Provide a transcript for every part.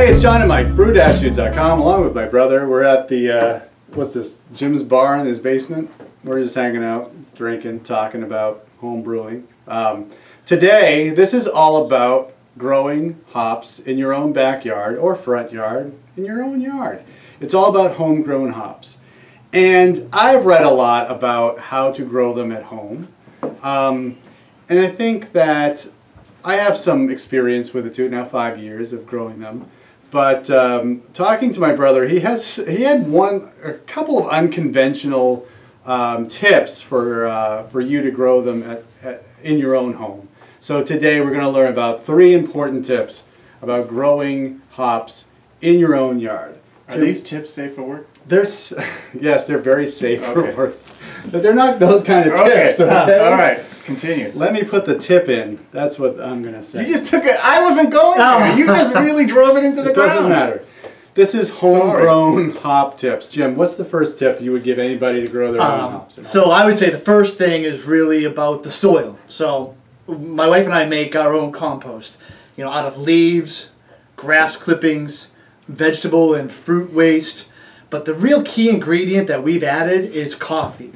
Hey, it's John and Mike, brew-shoots.com, along with my brother. We're at the, what's this, Jim's bar in his basement. We're just hanging out, drinking, talking about home brewing. Today, this is all about growing hops in your own backyard or front yard, in your own yard. It's all about homegrown hops. And I've read a lot about how to grow them at home. And I think that I have some experience with it too, now 5 years of growing them. But talking to my brother, he had a couple of unconventional tips for you to grow them in your own home. So today we're going to learn about 3 important tips about growing hops in your own yard. Are these tips safe for work? Yes, they're very safe for work. But they're not those kind of tips. Okay. All right, continue. Let me put the tip in. That's what I'm going to say. You just took it. I wasn't going there. You just really drove it into the ground. It doesn't matter. This is homegrown hop tips. Jim, what's the first tip you would give anybody to grow their own hops? So I would say the first thing is really about the soil. So my wife and I make our own compost, out of leaves, grass clippings, vegetable and fruit waste. But the real key ingredient that we've added is coffee.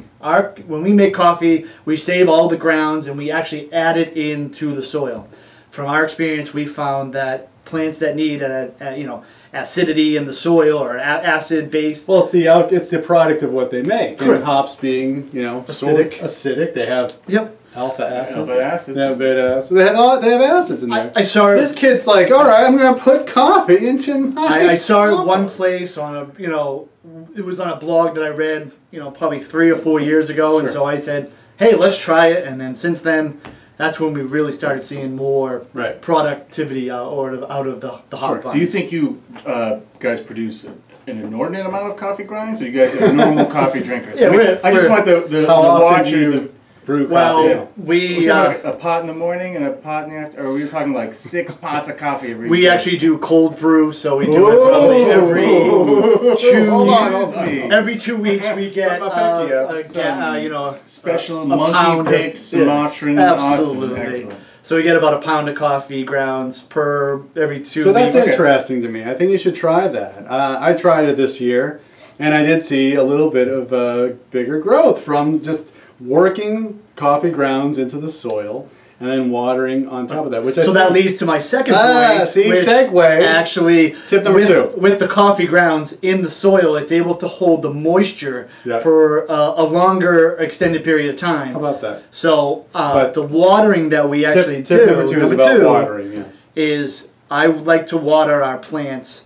When we make coffee, we save all the grounds and we actually add it into the soil. From our experience, we found that plants that need acidity in the soil or acid-based. Well, it's the product of what they make. And hops being acidic, they have alpha acids. They have beta acids. They have acids in there. I saw this kid's like, all right, I'm going to put coffee into my. I saw it one place on it was on a blog that I read, probably 3 or 4 years ago, and so I said, hey, let's try it, and then since then, that's when we really started seeing more productivity out of the hop vine. Do you think you guys produce an inordinate amount of coffee grinds, or you guys are normal coffee drinkers? Yeah, I just want the watchers. Brew coffee. We talking a pot in the morning and a pot in the afternoon, or are we talking like 6 pots of coffee every day? We actually do cold brew, so we do it probably every 2 weeks. We get special monkey pick Sumatran. Absolutely. Excellent. So we get about a pound of coffee grounds per every 2 weeks. So that's interesting to me. I think you should try that. I tried it this year, and I did see a little bit of bigger growth from just working coffee grounds into the soil and then watering on top of that. That leads to my second point. Segue. Actually, tip number 2. With the coffee grounds in the soil, it's able to hold the moisture for a longer extended period of time. How about that? So the watering that we actually do. Tip number 2 is about watering. Yes. Is I would like to water our plants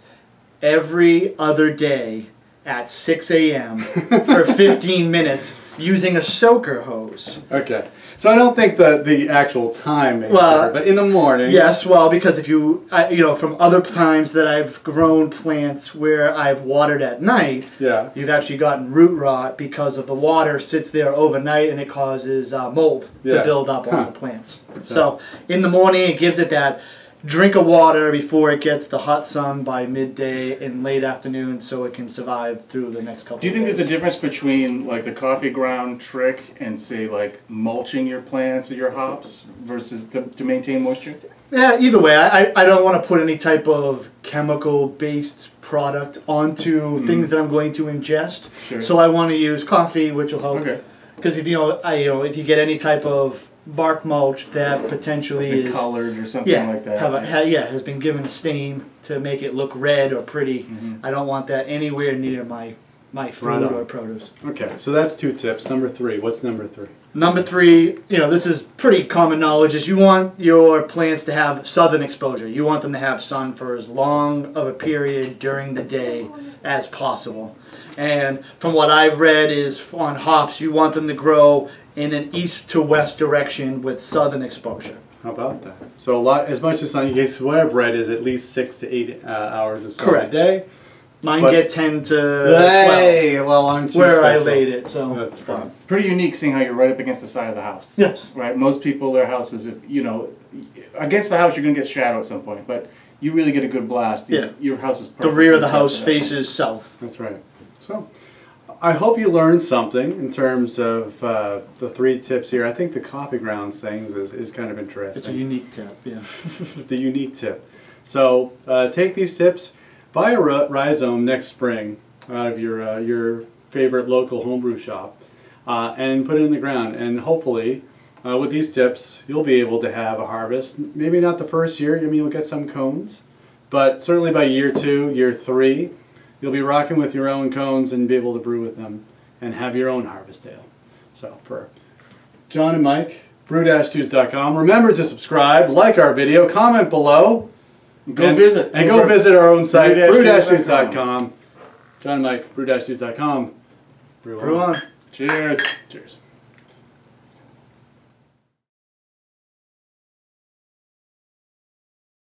every other day at 6 a.m. for 15 minutes using a soaker hose. Okay. So I don't think the actual time may matter, but in the morning. Yes, well, because if from other times that I've grown plants where I've watered at night, you've actually gotten root rot because of the water sits there overnight and it causes mold to build up on the plants. So in the morning it gives it that drink of water before it gets the hot sun by midday and late afternoon so it can survive through the next couple of days. Do you think there's a difference between like the coffee ground trick and say like mulching your plants or your hops versus to maintain moisture? Yeah, either way, I don't want to put any type of chemical-based product onto things that I'm going to ingest. Sure. So I want to use coffee, which will help. Okay. Because if if you get any type of bark mulch that potentially is colored or something like that. Has been given a stain to make it look red or pretty. I don't want that anywhere near my fruit or produce. Okay, so that's 2 tips. Number 3. What's number 3? Number 3, this is pretty common knowledge, is you want your plants to have southern exposure. You want them to have sun for as long of a period during the day as possible. And from what I've read is on hops, you want them to grow in an east to west direction with southern exposure. How about that? So as much as sun, what I've read is at least 6 to 8 hours of sun a day. Mine get 10 to 12. Well, I'm too where special. I laid it, so that's fun. Pretty unique seeing how you're right up against the side of the house. Yes. Right. Most people, their houses, against the house, you're gonna get shadow at some point, but you really get a good blast. Your house is perfect. The rear of the house faces south. That's right. So, I hope you learned something in terms of the 3 tips here. I think the coffee grounds things is kind of interesting. It's a unique tip, yeah. The unique tip. So take these tips, buy a rhizome next spring out of your favorite local homebrew shop, and put it in the ground. And hopefully, with these tips, you'll be able to have a harvest. Maybe not the first year. I mean, you'll get some cones, but certainly by year 2, year 3, you'll be rocking with your own cones and be able to brew with them and have your own harvest ale. So for John and Mike, brew-tubes.com. Remember to subscribe, like our video, comment below. Go visit our own site, brew-tubes.com. John and Mike, brew-tubes.com. Brew on. Cheers. Cheers.